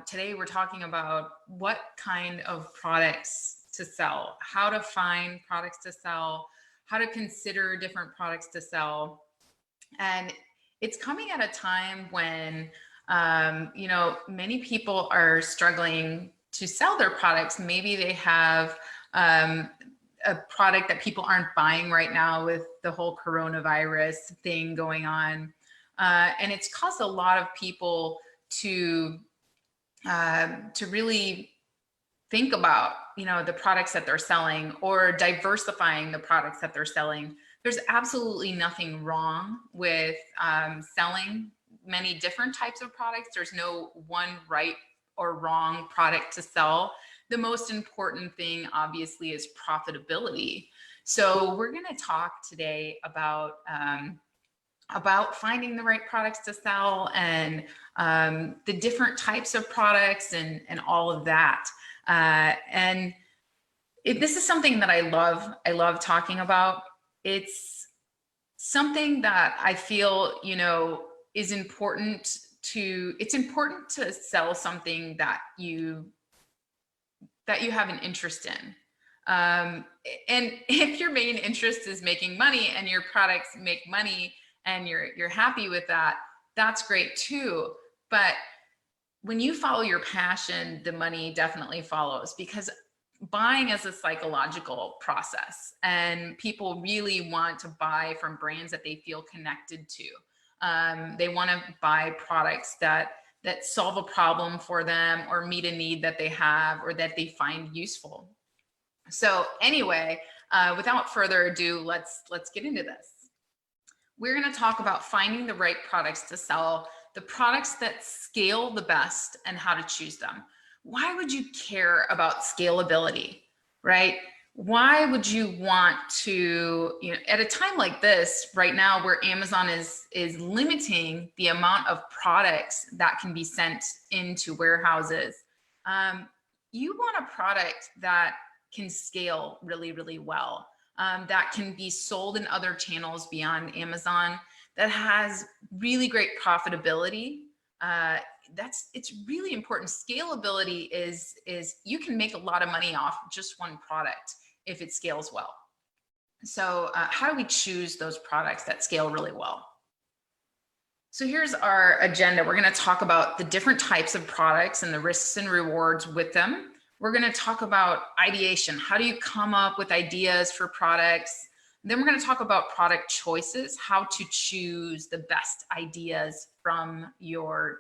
today we're talking about what kind of products to sell, how to find products to sell, how to consider different products to sell. And it's coming at a time when, many people are struggling to sell their products. Maybe they have a product that people aren't buying right now with the whole coronavirus thing going on. And it's caused a lot of people to really think about, the products that they're selling or diversifying the products that they're selling. There's absolutely nothing wrong with selling many different types of products. There's no one right or wrong product to sell. The most important thing, obviously, is profitability. So we're going to talk today about finding the right products to sell and the different types of products and all of that. This is something that I love talking about. It's something that I feel, is important it's important to sell something that you have an interest in. And if your main interest is making money and your products make money and you're happy with that, that's great too. But when you follow your passion, the money definitely follows, because buying is a psychological process and people really want to buy from brands that they feel connected to. They want to buy products that solve a problem for them or meet a need that they have or that they find useful. So anyway, without further ado, let's get into this. We're going to talk about finding the right products to sell, the products that scale the best, and how to choose them. Why would you care about scalability, right? Why would you want to, at a time like this right now where Amazon is limiting the amount of products that can be sent into warehouses, you want a product that can scale really, really well, that can be sold in other channels beyond Amazon, that has really great profitability. It's really important. Scalability is you can make a lot of money off just one product if it scales well. So how do we choose those products that scale really well? So here's our agenda. We're going to talk about the different types of products and the risks and rewards with them. We're going to talk about ideation. How do you come up with ideas for products? Then we're going to talk about product choices, how to choose the best ideas from your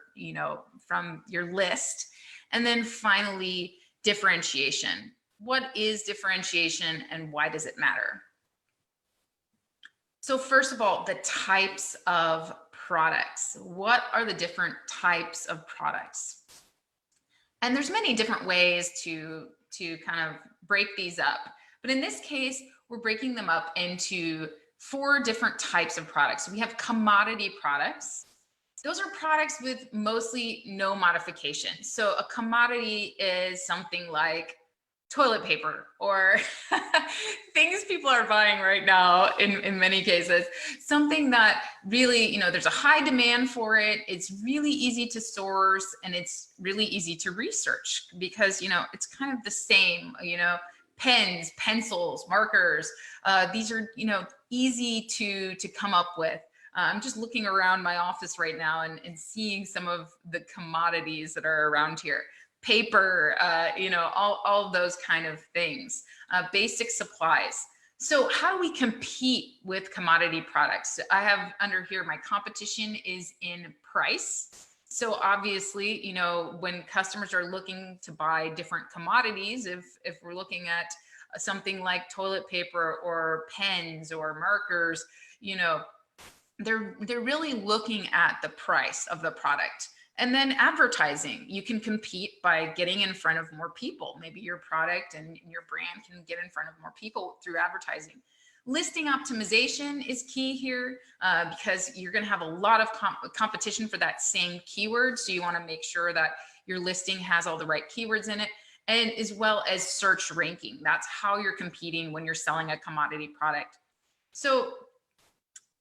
list. And then finally, differentiation. What is differentiation and why does it matter? So first of all, the types of products. What are the different types of products? And there's many different ways to kind of break these up. But in this case, we're breaking them up into 4 different types of products. We have commodity products. Those are products with mostly no modification. So a commodity is something like toilet paper or things people are buying right now in many cases, something that really, there's a high demand for it. It's really easy to source and it's really easy to research because, it's kind of the same, pens, pencils, markers. These are, easy to come up with. I'm just looking around my office right now and seeing some of the commodities that are around here. Paper, all those kind of things, basic supplies. So how do we compete with commodity products? I have under here, my competition is in price. So obviously, when customers are looking to buy different commodities, if we're looking at something like toilet paper or pens or markers, they're really looking at the price of the product. And then advertising, you can compete by getting in front of more people. Maybe your product and your brand can get in front of more people through advertising. Listing optimization is key here because you're going to have a lot of competition for that same keyword. So you want to make sure that your listing has all the right keywords in it, and as well as search ranking. That's how you're competing when you're selling a commodity product. So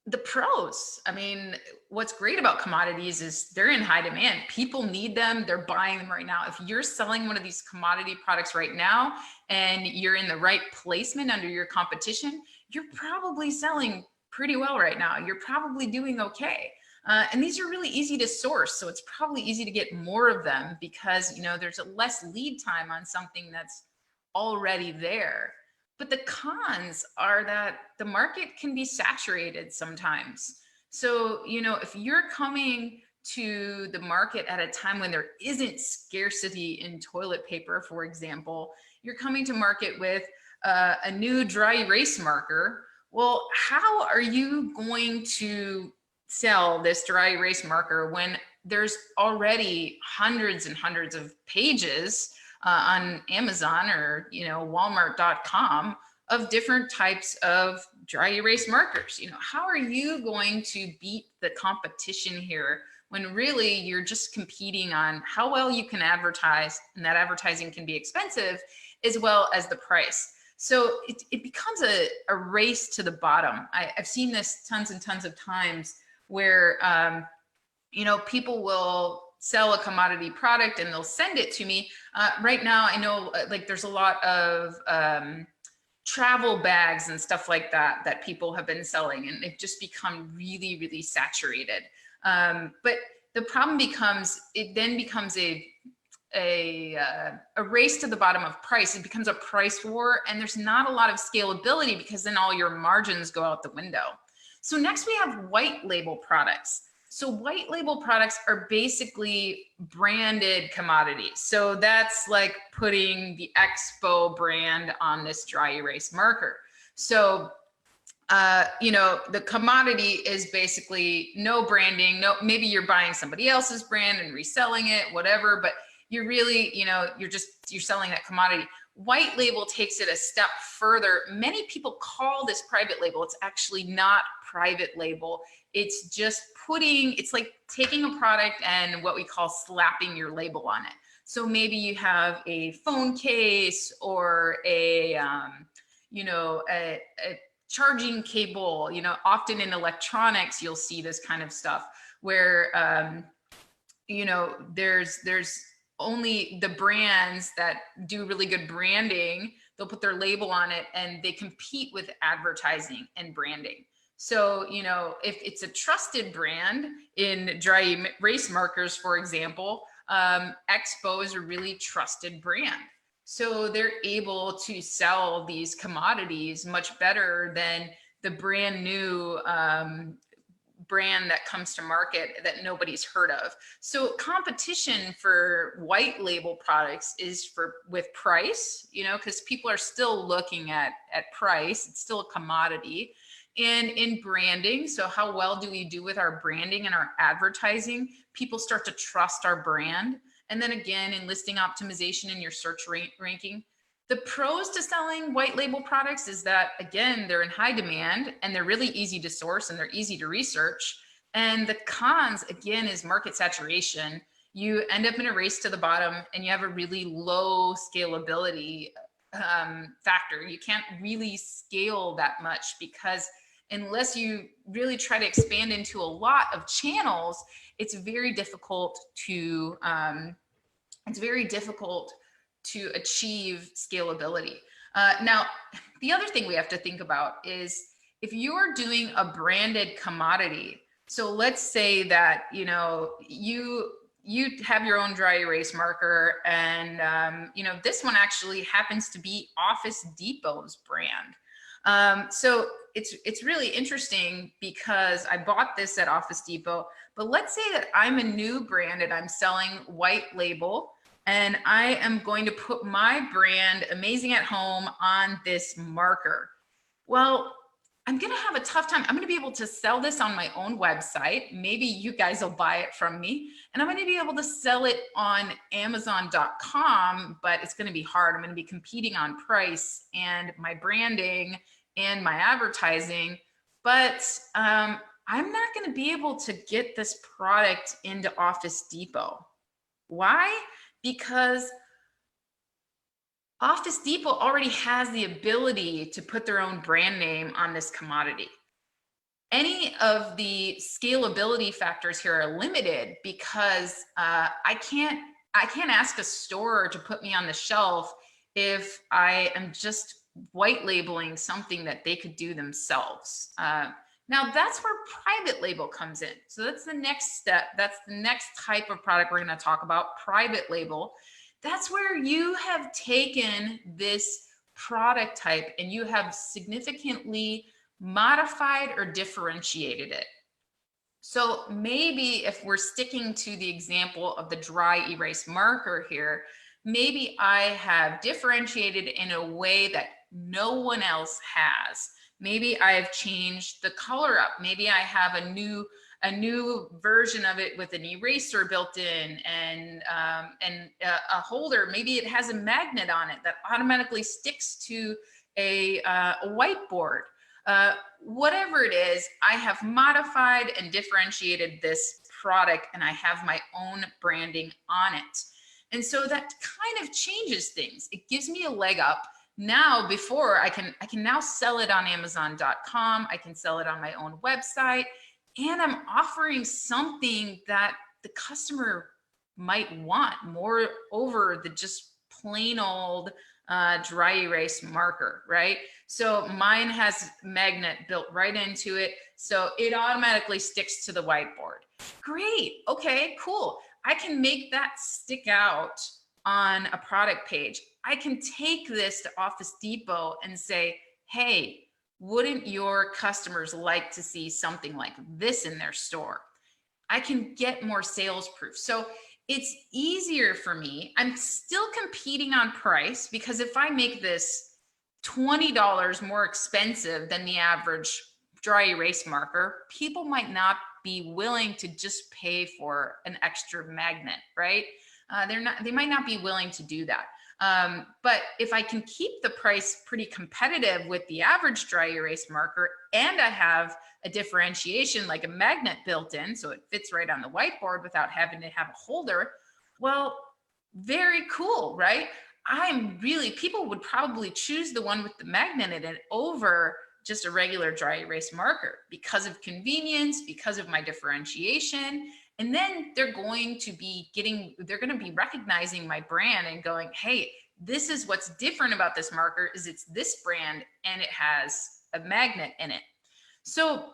The pros, I mean, what's great about commodities is they're in high demand. People need them. They're buying them right now. If you're selling one of these commodity products right now and you're in the right placement under your competition, you're probably selling pretty well right now. You're probably doing okay. And these are really easy to source. So it's probably easy to get more of them because, you know, there's a less lead time on something that's already there. But the cons are that the market can be saturated sometimes. So, you know, if you're coming to the market at a time when there isn't scarcity in toilet paper, for example, you're coming to market with a new dry erase marker. Well, how are you going to sell this dry erase marker when there's already hundreds and hundreds of pages on Amazon or, you know, Walmart.com of different types of dry erase markers? You know, how are you going to beat the competition here when really you're just competing on how well you can advertise, and that advertising can be expensive as well as the price. So it becomes a race to the bottom. I've seen this tons and tons of times where, you know, people will sell a commodity product and they'll send it to me. Right now, I know like there's a lot of travel bags and stuff like that that people have been selling, and they've just become really, really saturated. But the problem becomes, it then becomes a race to the bottom of price. It becomes a price war, and there's not a lot of scalability because then all your margins go out the window. So next we have white label products. So white label products are basically branded commodities. So that's like putting the Expo brand on this dry erase marker. So, you know, the commodity is basically no branding, no, maybe you're buying somebody else's brand and reselling it, whatever, but you're really, you know, you're selling that commodity. White label takes it a step further. Many people call this private label. It's actually not private label. It's just it's like taking a product and what we call slapping your label on it. So maybe you have a phone case or a, you know, a charging cable. You know, often in electronics, you'll see this kind of stuff where, you know, there's only the brands that do really good branding, they'll put their label on it and they compete with advertising and branding. So, you know, if it's a trusted brand in dry erase markers, for example, Expo is a really trusted brand. So they're able to sell these commodities much better than the brand new brand that comes to market that nobody's heard of. So competition for white label products is with price, you know, because people are still looking at price. It's still a commodity. And in branding, so how well do we do with our branding and our advertising? People start to trust our brand. And then again, in listing optimization in your search ranking, the pros to selling white label products is that, again, they're in high demand and they're really easy to source and they're easy to research. And the cons, again, is market saturation. You end up in a race to the bottom and you have a really low scalability factor. You can't really scale that much because unless you really try to expand into a lot of channels, it's very difficult to achieve scalability. Now, the other thing we have to think about is if you're doing a branded commodity, so let's say that, you know, you have your own dry erase marker and, you know, this one actually happens to be Office Depot's brand. So it's really interesting because I bought this at Office Depot, but let's say that I'm a new brand and I'm selling white label and I am going to put my brand Amazing at Home on this marker. Well, I'm going to have a tough time. I'm going to be able to sell this on my own website. Maybe you guys will buy it from me and I'm going to be able to sell it on Amazon.com, but it's going to be hard. I'm going to be competing on price and my branding and my advertising, but I'm not going to be able to get this product into Office Depot. Why? Because Office Depot already has the ability to put their own brand name on this commodity. any of the scalability factors here are limited because I can't ask a store to put me on the shelf if I am just white labeling something that they could do themselves. Now that's where private label comes in. So that's the next step. That's the next type of product we're going to talk about, private label. That's where you have taken this product type and you have significantly modified or differentiated it. So maybe if we're sticking to the example of the dry erase marker here, maybe I have differentiated in a way that no one else has. Maybe I've changed the color up. Maybe I have a new version of it with an eraser built in and a holder. Maybe it has a magnet on it that automatically sticks to a whiteboard. Whatever it is, I have modified and differentiated this product and I have my own branding on it. And so that kind of changes things. It gives me a leg up. Now, before I can now sell it on Amazon.com. I can sell it on my own website, and I'm offering something that the customer might want more over the just plain old dry erase marker, right? So mine has magnet built right into it. So it automatically sticks to the whiteboard. Great. Okay, cool. I can make that stick out on a product page. I can take this to Office Depot and say, hey, wouldn't your customers like to see something like this in their store? I can get more sales proof. So it's easier for me. I'm still competing on price because if I make this $20 more expensive than the average dry erase marker, people might not be willing to just pay for an extra magnet, right? They might not be willing to do that. But if I can keep the price pretty competitive with the average dry erase marker and I have a differentiation like a magnet built in, so it fits right on the whiteboard without having to have a holder, well, very cool, right? People would probably choose the one with the magnet in it over just a regular dry erase marker because of convenience, because of my differentiation. And then they're going to be recognizing my brand and going, hey, this is what's different about this marker is it's this brand and it has a magnet in it. So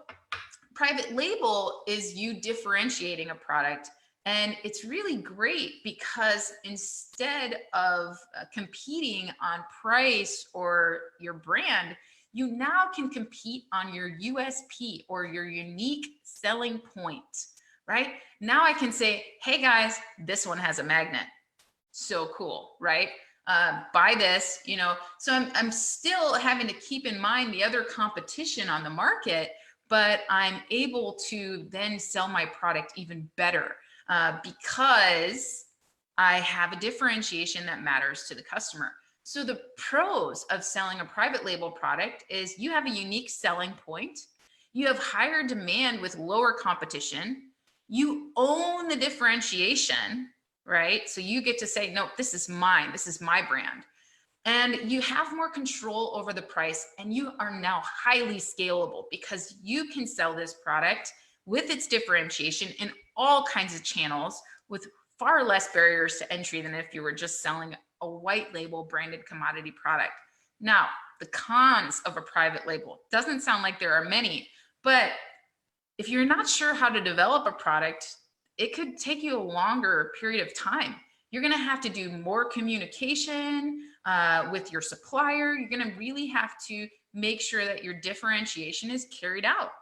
private label is you differentiating a product. And it's really great because instead of competing on price or your brand, you now can compete on your USP or your unique selling point. Right? Now I can say, hey guys, this one has a magnet. So cool, right? Buy this, so I'm still having to keep in mind the other competition on the market, but I'm able to then sell my product even better because I have a differentiation that matters to the customer. So the pros of selling a private label product is you have a unique selling point. You have higher demand with lower competition. You own the differentiation, right? So you get to say, no, this is mine. This is my brand. And you have more control over the price and you are now highly scalable because you can sell this product with its differentiation in all kinds of channels with far less barriers to entry than if you were just selling a white label branded commodity product. Now, the cons of a private label doesn't sound like there are many, but if you're not sure how to develop a product, it could take you a longer period of time. You're going to have to do more communication with your supplier. You're going to really have to make sure that your differentiation is carried out.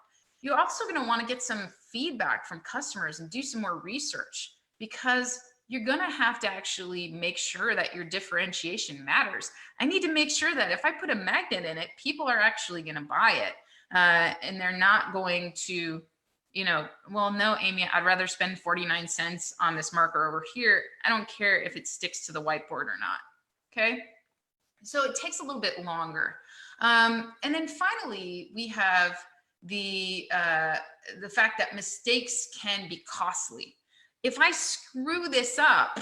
You're also going to want to get some feedback from customers and do some more research because you're going to have to actually make sure that your differentiation matters. I need to make sure that if I put a magnet in it, people are actually going to buy it. And they're not going to, well, no, Amy, I'd rather spend 49 cents on this marker over here. I don't care if it sticks to the whiteboard or not. Okay. So it takes a little bit longer. And then finally, we have the fact that mistakes can be costly. If I screw this up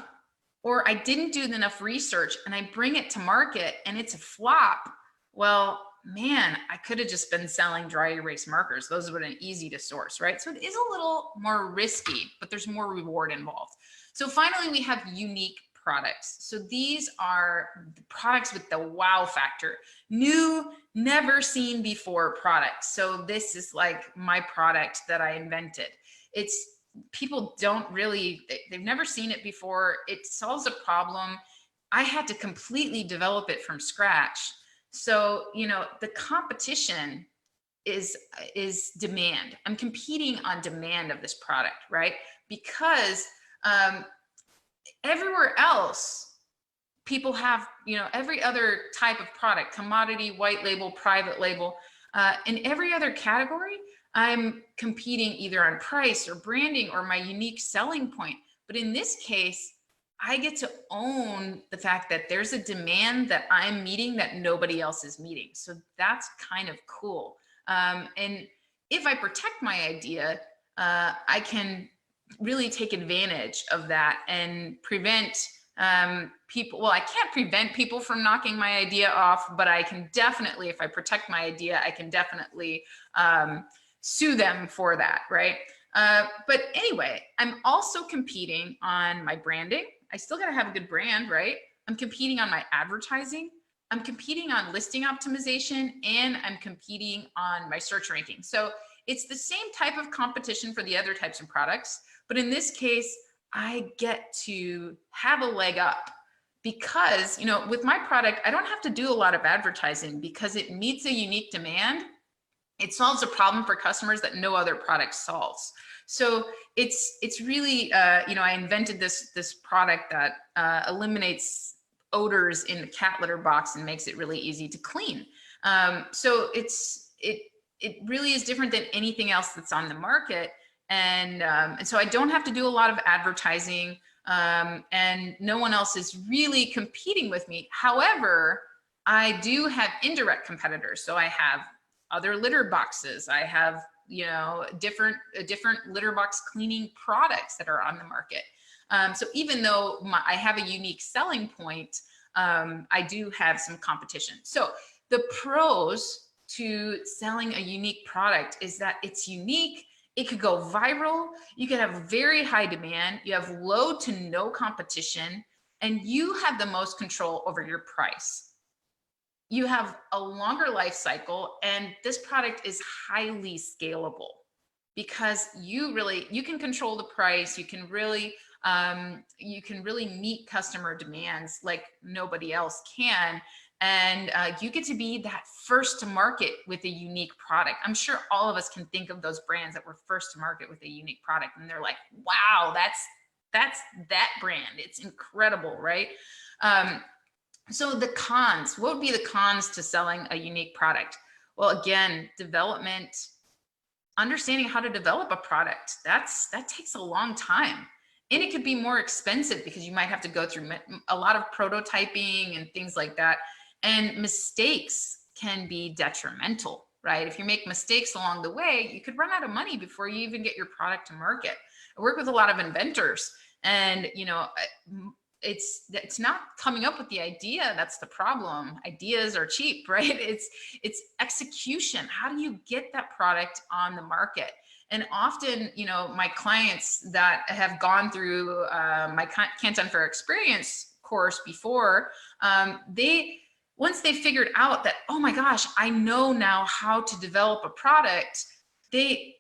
or I didn't do enough research and I bring it to market and it's a flop, well, man, I could have just been selling dry erase markers. Those would have been easy to source, right? So it is a little more risky, but there's more reward involved. So finally, we have unique products. So these are the products with the wow factor, new, never seen before products. So this is like my product that I invented. It's people don't really, they've never seen it before. It solves a problem. I had to completely develop it from scratch. So, you know, the competition is demand. I'm competing on demand of this product, right? Because everywhere else, people have, you know, every other type of product, commodity, white label, private label, in every other category, I'm competing either on price or branding or my unique selling point. But in this case, I get to own the fact that there's a demand that I'm meeting that nobody else is meeting. So that's kind of cool. And if I protect my idea, I can really take advantage of that and prevent people. Well, I can't prevent people from knocking my idea off, but I can definitely, if I protect my idea, I can definitely sue them for that, right? But anyway, I'm also competing on my branding. I still got to have a good brand, right? I'm competing on my advertising. I'm competing on listing optimization, and I'm competing on my search ranking. So it's the same type of competition for the other types of products, but in this case, I get to have a leg up because, you know, with my product, I don't have to do a lot of advertising because it meets a unique demand. It solves a problem for customers that no other product solves. So it's really, you know, I invented this product that eliminates odors in the cat litter box and makes it really easy to clean. So it really is different than anything else that's on the market. And so I don't have to do a lot of advertising, and no one else is really competing with me. However, I do have indirect competitors. So I have other litter boxes. I have, you know, different litter box cleaning products that are on the market. So even though I have a unique selling point, I do have some competition. So the pros to selling a unique product is that it's unique. It could go viral. You could have very high demand. You have low to no competition, and you have the most control over your price. You have a longer life cycle, and this product is highly scalable because you can control the price. You can really meet customer demands like nobody else can. And you get to be that first to market with a unique product. I'm sure all of us can think of those brands that were first to market with a unique product, and they're like, wow, that's that brand. It's incredible, right? So the cons, what would be the cons to selling a unique product? Well, again, development, understanding how to develop a product, that takes a long time. And it could be more expensive because you might have to go through a lot of prototyping and things like that. And mistakes can be detrimental, right? If you make mistakes along the way, you could run out of money before you even get your product to market. I work with a lot of inventors, and, you know, it's not coming up with the idea that's the problem. Ideas are cheap, right? It's execution. How do you get that product on the market? And often, you know, my clients that have gone through my Canton Fair Experience course before, once they figured out that, oh my gosh, I know now how to develop a product, they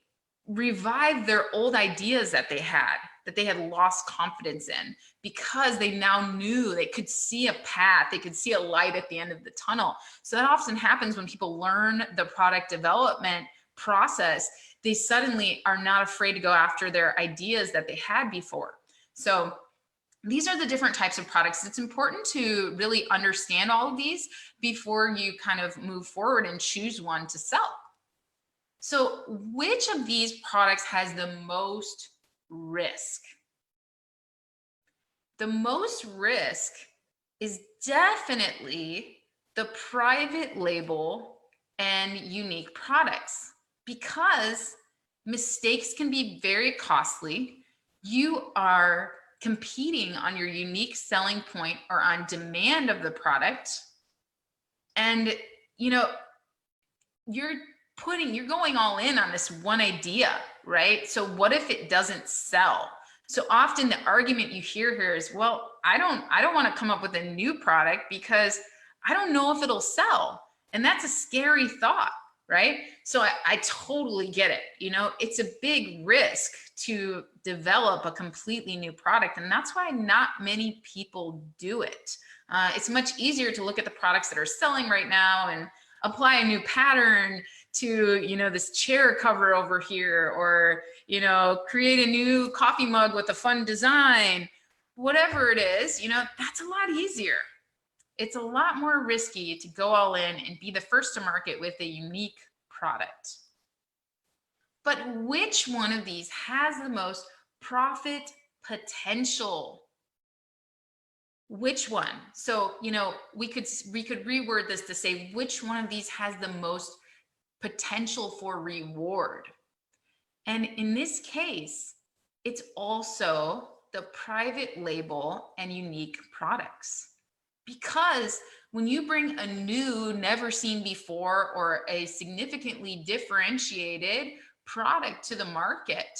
revive their old ideas that they had lost confidence in, because they now knew they could see a path, they could see a light at the end of the tunnel. So that often happens when people learn the product development process. They suddenly are not afraid to go after their ideas that they had before. So these are the different types of products. It's important to really understand all of these before you kind of move forward and choose one to sell. So which of these products has the most risk? The most risk is definitely the private label and unique products, because mistakes can be very costly. You are competing on your unique selling point or on demand of the product. And, you know, you're going all in on this one idea, right? So what if it doesn't sell? So often the argument you hear here is, well, I don't want to come up with a new product because I don't know if it'll sell. And that's a scary thought, right? So I totally get it. You know, it's a big risk to develop a completely new product. And that's why not many people do it. It's much easier to look at the products that are selling right now and apply a new pattern to, you know, this chair cover over here, or, you know, create a new coffee mug with a fun design, whatever it is, you know, that's a lot easier. It's a lot more risky to go all in and be the first to market with a unique product. But which one of these has the most profit potential? Which one? So, you know, we could reword this to say, which one of these has the most potential for reward? And in this case, it's also the private label and unique products. Because when you bring a new, never seen before, or a significantly differentiated product to the market,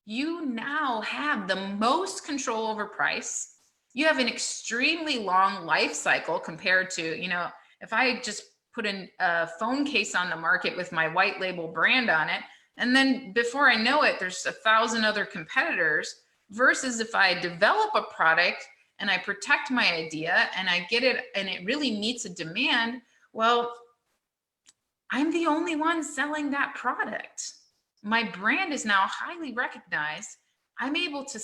you now have the most control over price. You have an extremely long life cycle compared to, you know, if I just put a phone case on the market with my white label brand on it, and then before I know it, there's 1,000 other competitors, versus if I develop a product and I protect my idea and I get it and it really meets a demand, well, I'm the only one selling that product. My brand is now highly recognized. I'm able to,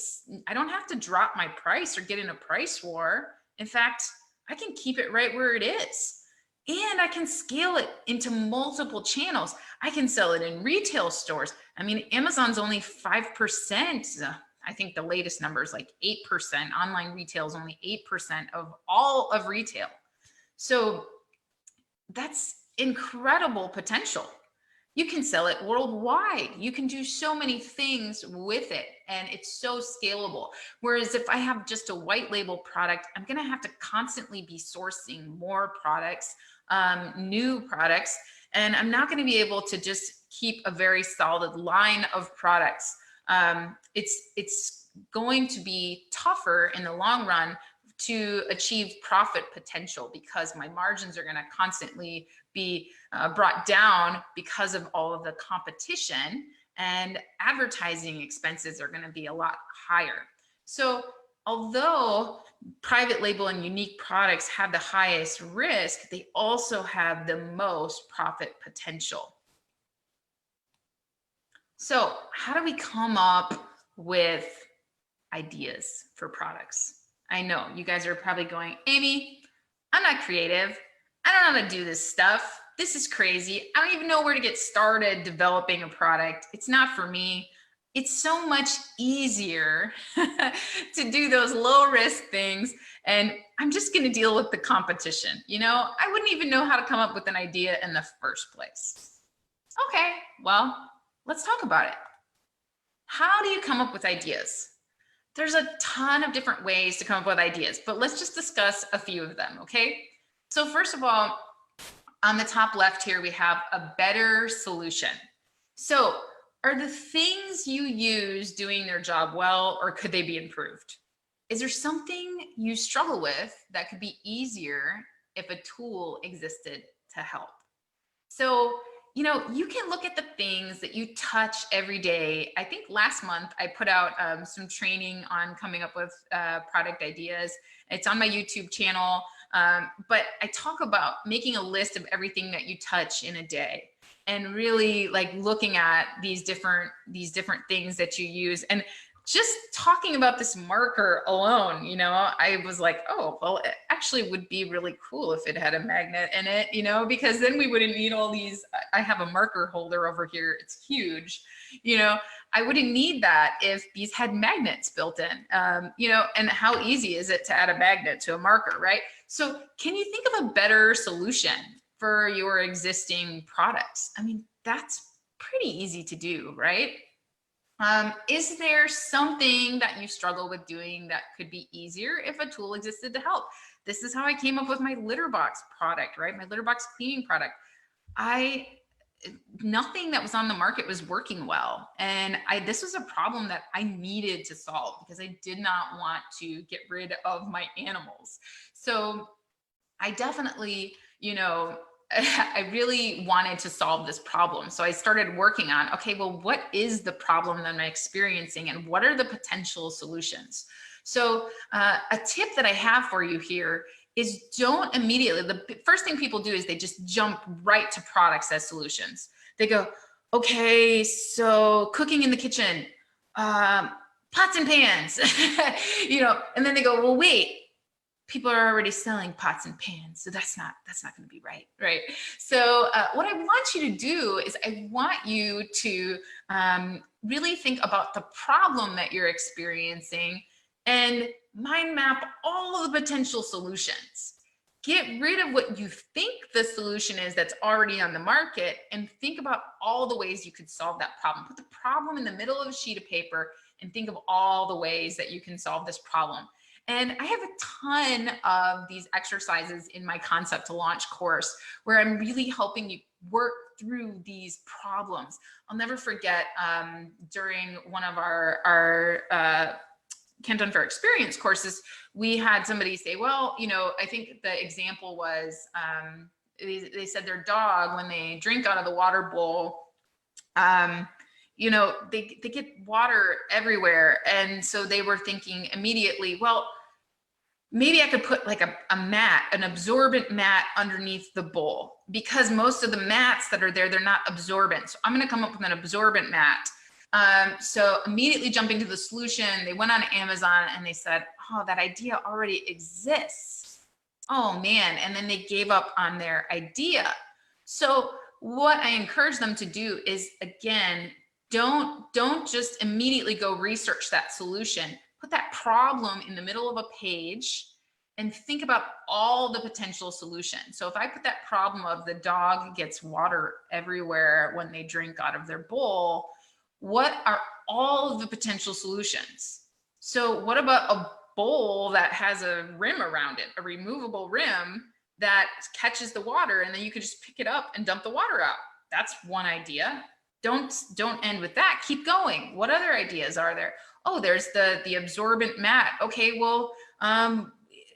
I don't have to drop my price or get in a price war. In fact, I can keep it right where it is. And I can scale it into multiple channels. I can sell it in retail stores. I mean, Amazon's only 5%. I think the latest number is like 8%. Online retail is only 8% of all of retail. So that's incredible potential. You can sell it worldwide. You can do so many things with it, and it's so scalable. Whereas if I have just a white label product, I'm going to have to constantly be sourcing more products, new products, and I'm not going to be able to just keep a very solid line of products. It's going to be tougher in the long run to achieve profit potential, because my margins are going to constantly be brought down because of all of the competition, and advertising expenses are going to be a lot higher. So although private label and unique products have the highest risk, they also have the most profit potential. So how do we come up with ideas for products? I know you guys are probably going, Amy, I'm not creative. I don't know how to do this stuff. This is crazy. I don't even know where to get started developing a product. It's not for me. It's so much easier to do those low risk things. And I'm just going to deal with the competition. You know, I wouldn't even know how to come up with an idea in the first place. Okay, well, let's talk about it. How do you come up with ideas? There's a ton of different ways to come up with ideas, but let's just discuss a few of them, okay? So first of all, on the top left here, we have a better solution. So are the things you use doing their job well, or could they be improved? Is there something you struggle with that could be easier if a tool existed to help? So, you know, you can look at the things that you touch every day. I think last month I put out some training on coming up with product ideas. It's on my YouTube channel, but I talk about making a list of everything that you touch in a day, and really like looking at these different things that you use. And just talking about this marker alone, you know, I was like, oh, well, it actually would be really cool if it had a magnet in it, you know, because then we wouldn't need all these. I have a marker holder over here. It's huge. You know, I wouldn't need that if these had magnets built in, you know, and how easy is it to add a magnet to a marker, right? So can you think of a better solution for your existing products? I mean, that's pretty easy to do, right? Is there something that you struggle with doing that could be easier if a tool existed to help? This is how I came up with my litter box product, right? My litter box cleaning product. I nothing that was on the market was working well. And this was a problem that I needed to solve because I did not want to get rid of my animals. So I definitely, I really wanted to solve this problem. So I started working on, okay, well, what is the problem that I'm experiencing and what are the potential solutions? So a tip that I have for you here is don't immediately, the first thing people do is they just jump right to products as solutions. They go, okay, so cooking in the kitchen, pots and pans, and then they go, well, wait, people are already selling pots and pans, so that's not going to be right? So what I want you to do is I want you to really think about the problem that you're experiencing and mind map all of the potential solutions. Get rid of what you think the solution is that's already on the market and think about all the ways you could solve that problem. Put the problem in the middle of a sheet of paper and think of all the ways that you can solve this problem. And I have a ton of these exercises in my Concept to Launch course where I'm really helping you work through these problems. I'll never forget during one of our Can't Done for Experience courses, we had somebody say, well, I think the example was, they said their dog, when they drink out of the water bowl, they get water everywhere. And so they were thinking immediately, well, maybe I could put like a mat, an absorbent mat underneath the bowl, because most of the mats that are there, they're not absorbent. So I'm going to come up with an absorbent mat. So immediately jumping to the solution, they went on Amazon and they said, oh, that idea already exists. Oh man. And then they gave up on their idea. So what I encourage them to do is, again, don't just immediately go research that solution. Put that problem in the middle of a page and think about all the potential solutions. So if I put that problem of the dog gets water everywhere when they drink out of their bowl, what are all of the potential solutions? So what about a bowl that has a rim around it, a removable rim that catches the water, and then you could just pick it up and dump the water out? That's one idea. Don't end with that. Keep going. What other ideas are there? Oh, there's the absorbent mat. Okay, well,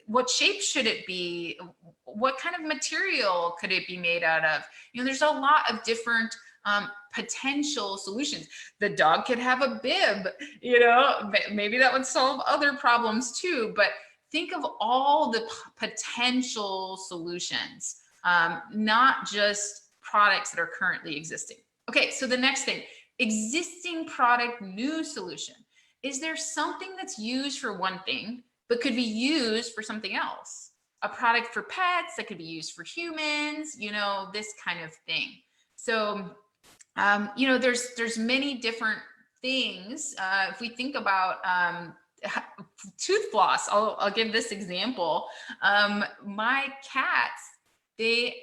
what shape should it be? What kind of material could it be made out of? There's a lot of different potential solutions. The dog could have a bib, maybe that would solve other problems too, but think of all the potential solutions, not just products that are currently existing. Okay, so the next thing, existing product, new solution. Is there something that's used for one thing, but could be used for something else? A product for pets that could be used for humans, this kind of thing. So, there's many different things. If we think about tooth floss, I'll give this example. My cats, they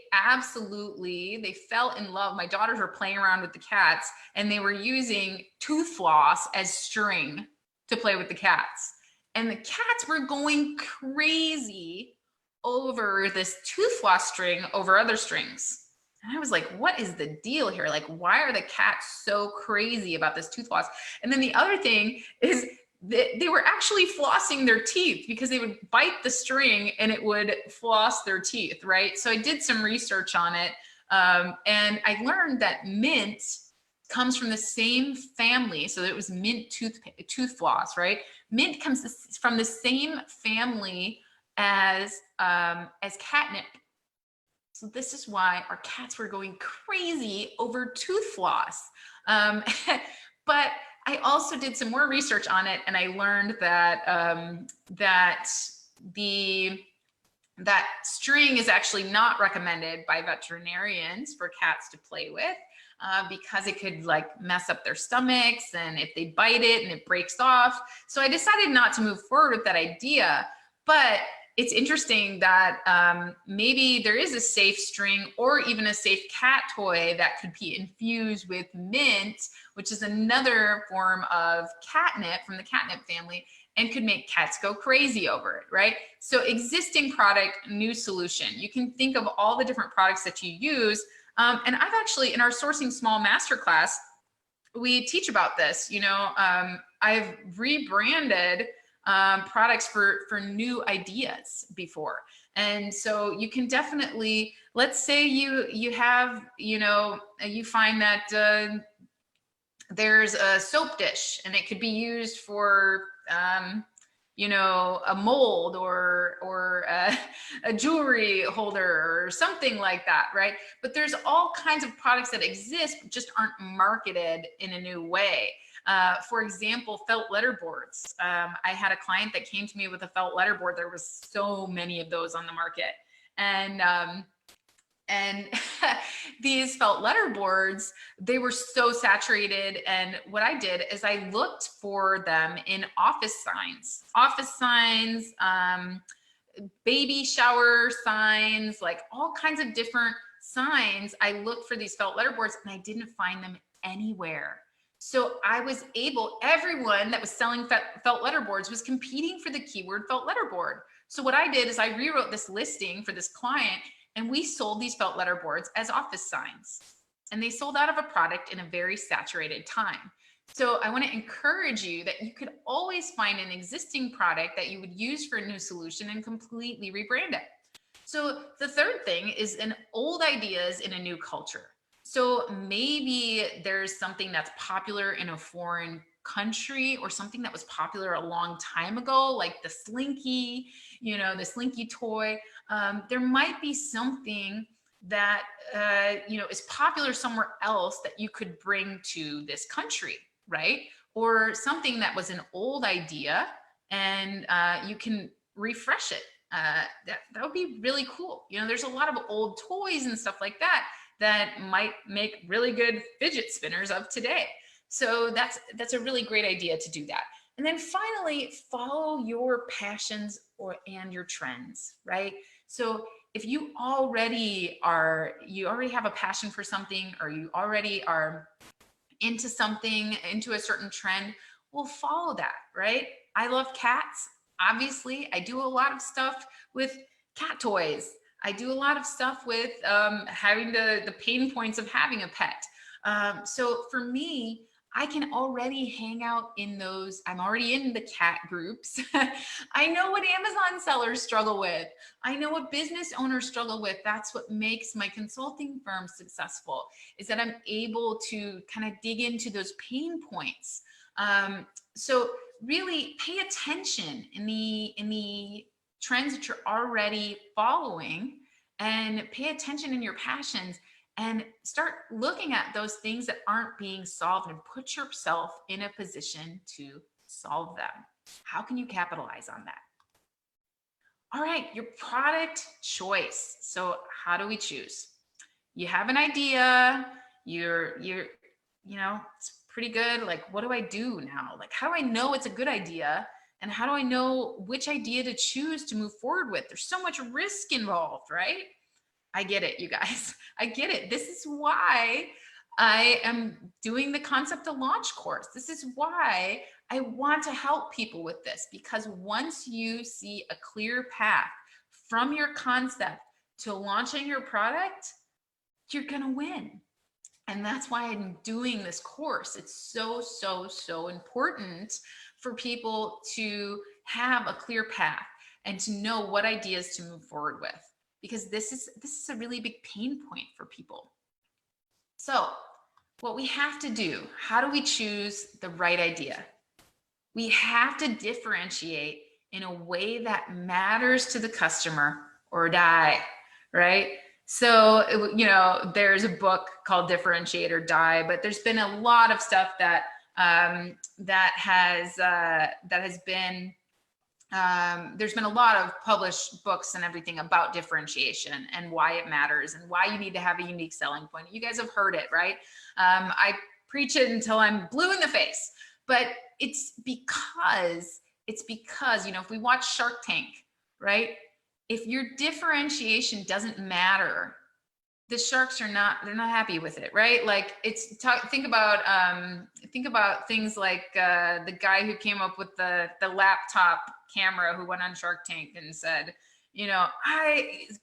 fell in love. My daughters were playing around with the cats and they were using tooth floss as string to play with the cats. And the cats were going crazy over this tooth floss string over other strings. And I was like, what is the deal here? Like, why are the cats so crazy about this tooth floss? And then the other thing is they were actually flossing their teeth because they would bite the string and it would floss their teeth, right? So I did some research on it, and I learned that mint comes from the same family. So it was mint tooth floss, right? Mint comes from the same family as catnip. So this is why our cats were going crazy over tooth floss. But I also did some more research on it, and I learned that that string is actually not recommended by veterinarians for cats to play with because it could like mess up their stomachs, and if they bite it and it breaks off. So I decided not to move forward with that idea. But it's interesting that maybe there is a safe string or even a safe cat toy that could be infused with mint, which is another form of catnip from the catnip family, and could make cats go crazy over it, right? So existing product, new solution. You can think of all the different products that you use. And I've actually, in our Sourcing Small Masterclass, we teach about this. I've rebranded products for new ideas before. And so you can definitely, let's say you have, you find that there's a soap dish and it could be used for, a mold or a jewelry holder or something like that, right? But there's all kinds of products that exist, but just aren't marketed in a new way. For example, felt letterboards. I had a client that came to me with a felt letterboard. There was so many of those on the market. And these felt letterboards, they were so saturated. And what I did is I looked for them in office signs, baby shower signs, like all kinds of different signs. I looked for these felt letterboards and I didn't find them anywhere. So I was able, everyone that was selling felt letterboards was competing for the keyword felt letterboard. So what I did is I rewrote this listing for this client, and we sold these felt letterboards as office signs. And they sold out of a product in a very saturated time. So I want to encourage you that you could always find an existing product that you would use for a new solution and completely rebrand it. So the third thing is an old ideas in a new culture. So maybe there's something that's popular in a foreign country or something that was popular a long time ago, like the Slinky, the Slinky toy. There might be something that, is popular somewhere else that you could bring to this country, right? Or something that was an old idea and you can refresh it. That would be really cool. There's a lot of old toys and stuff like that might make really good fidget spinners of today. So that's a really great idea to do that. And then finally, follow your passions and your trends, right? So if you already have a passion for something, or you already are into something, into a certain trend, well, follow that, right? I love cats. Obviously, I do a lot of stuff with cat toys. I do a lot of stuff with having the pain points of having a pet. So for me, I can already hang out in those. I'm already in the cat groups. I know what Amazon sellers struggle with. I know what business owners struggle with. That's what makes my consulting firm successful, is that I'm able to kind of dig into those pain points. So really pay attention in the trends that you're already following, and pay attention in your passions, and start looking at those things that aren't being solved and put yourself in a position to solve them. How can you capitalize on that? All right, your product choice. So how do we choose? You have an idea, it's pretty good. Like, what do I do now? Like, how do I know it's a good idea? And how do I know which idea to choose to move forward with? There's so much risk involved, right? I get it, you guys. I get it. This is why I am doing the Concept to Launch course. This is why I want to help people with this, because once you see a clear path from your concept to launching your product, you're going to win. And that's why I'm doing this course. It's so, so, so important for people to have a clear path and to know what ideas to move forward with, because this is a really big pain point for people. So what we have to do, how do we choose the right idea? We have to differentiate in a way that matters to the customer or die, right? So, there's a book called Differentiate or Die, but there's been a lot of stuff that has been, there's been a lot of published books and everything about differentiation and why it matters and why you need to have a unique selling point. You guys have heard it, right? I preach it until I'm blue in the face, but it's because, if we watch Shark Tank, right? If your differentiation doesn't matter, the sharks they're not happy with it, right? Like, think about things like the guy who came up with the laptop camera, who went on Shark Tank and said,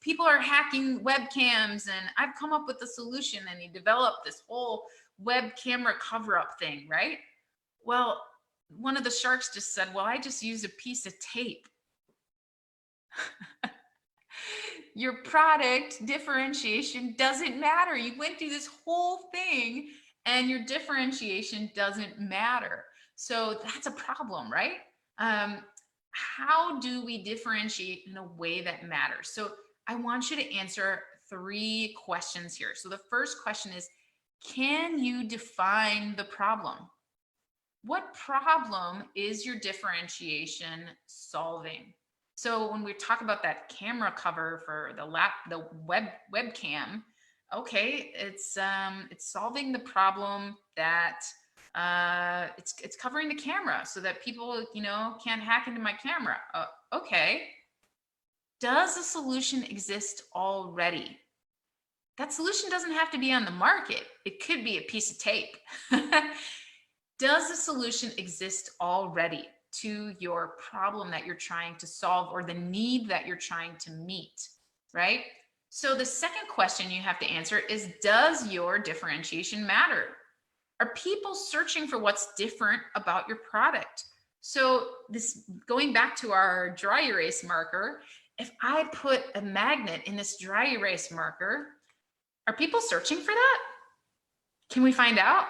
people are hacking webcams and I've come up with a solution, and you develop this whole web camera cover up thing, right? Well, one of the sharks just said, well, I just use a piece of tape. Your product differentiation doesn't matter. You went through this whole thing and your differentiation doesn't matter. So that's a problem, right? How do we differentiate in a way that matters? So I want you to answer 3 questions here. So the first question is, can you define the problem? What problem is your differentiation solving? So when we talk about that camera cover for the webcam, okay, it's solving the problem that it's covering the camera so that people can't hack into my camera. Okay, does a solution exist already? That solution doesn't have to be on the market. It could be a piece of tape. Does a solution exist already to your problem that you're trying to solve or the need that you're trying to meet, right? So the second question you have to answer is, does your differentiation matter? Are people searching for what's different about your product? So this, going back to our dry erase marker, if I put a magnet in this dry erase marker, are people searching for that? Can we find out?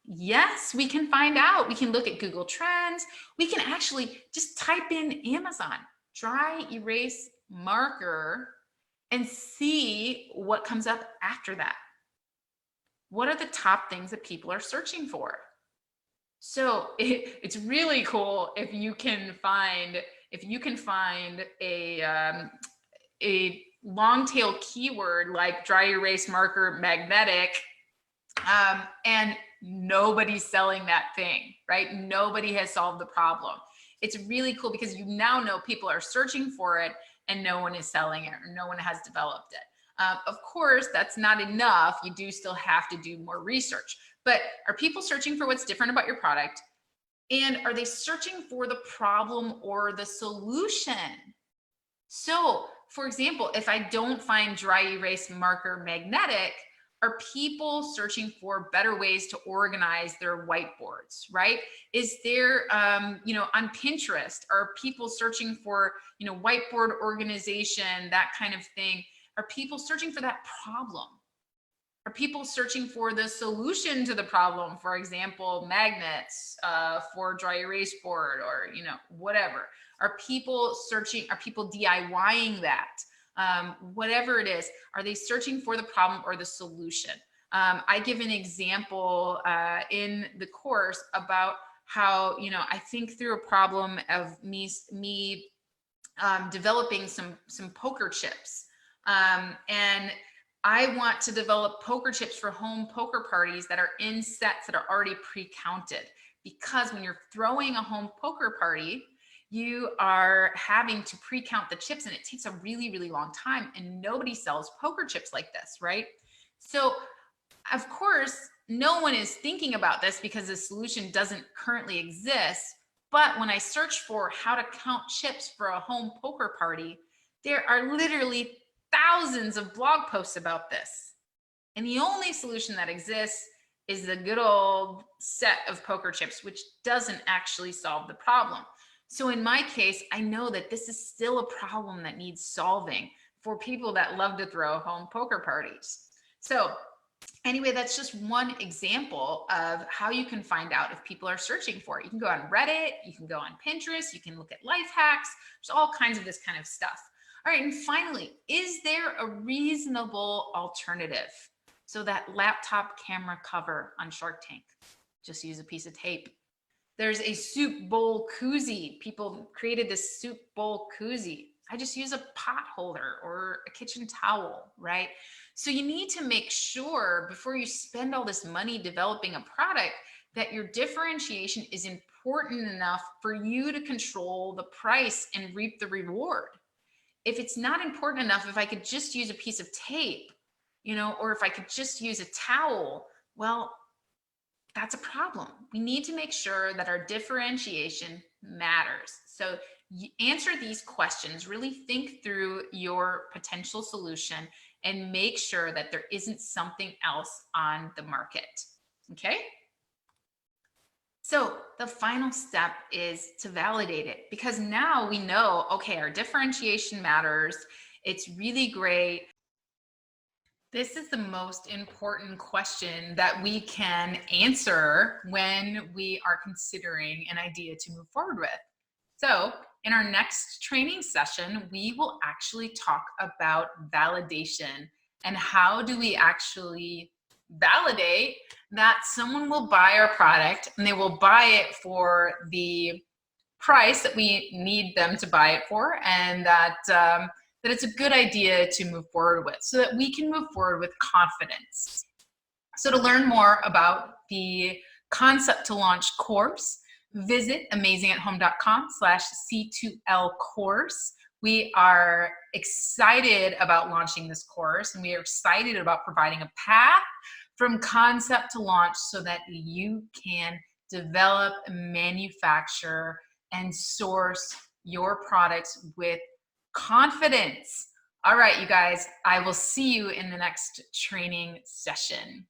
Yes, we can find out. We can look at Google Trends. We can actually just type in Amazon dry erase marker and see what comes up after that. What are the top things that people are searching for? So it's really cool if you can find a long tail keyword like dry erase marker magnetic, and nobody's selling that thing, right? Nobody has solved the problem. It's really cool because you now know people are searching for it and no one is selling it or no one has developed it. Of course, that's not enough. You do still have to do more research. But are people searching for what's different about your product? And are they searching for the problem or the solution? So, for example, if I don't find dry erase marker magnetic, are people searching for better ways to organize their whiteboards, right? Is there, on Pinterest, are people searching for, whiteboard organization, that kind of thing? Are people searching for that problem? Are people searching for the solution to the problem? For example, magnets for dry erase board or, whatever. Are people searching, are people DIYing that? Whatever it is, are they searching for the problem or the solution? I give an example in the course about how, I think through a problem of me developing some poker chips. And I want to develop poker chips for home poker parties that are in sets that are already pre-counted. Because when you're throwing a home poker party, you are having to pre-count the chips and it takes a really, really long time, and nobody sells poker chips like this, right? So of course, no one is thinking about this because the solution doesn't currently exist. But when I search for how to count chips for a home poker party, there are literally thousands of blog posts about this. And the only solution that exists is the good old set of poker chips, which doesn't actually solve the problem. So in my case, I know that this is still a problem that needs solving for people that love to throw home poker parties. So anyway, that's just one example of how you can find out if people are searching for it. You can go on Reddit, you can go on Pinterest, you can look at life hacks. There's all kinds of this kind of stuff. All right, and finally, is there a reasonable alternative? So that laptop camera cover on Shark Tank, just use a piece of tape. There's a soup bowl koozie. People created this soup bowl koozie. I just use a pot holder or a kitchen towel, right? So you need to make sure before you spend all this money developing a product that your differentiation is important enough for you to control the price and reap the reward. If it's not important enough, if I could just use a piece of tape, or if I could just use a towel, well, that's a problem. We need to make sure that our differentiation matters. So answer these questions, really think through your potential solution and make sure that there isn't something else on the market. Okay? So the final step is to validate it, because now we know, okay, our differentiation matters. It's really great. This is the most important question that we can answer when we are considering an idea to move forward with. So in our next training session, we will actually talk about validation and how do we actually validate that someone will buy our product and they will buy it for the price that we need them to buy it for, and that that it's a good idea to move forward with, so that we can move forward with confidence. So to learn more about the Concept to Launch course, visit amazingathome.com/C2L course. We are excited about launching this course, and we are excited about providing a path from concept to launch so that you can develop, manufacture, and source your products with confidence. All right, you guys, I will see you in the next training session.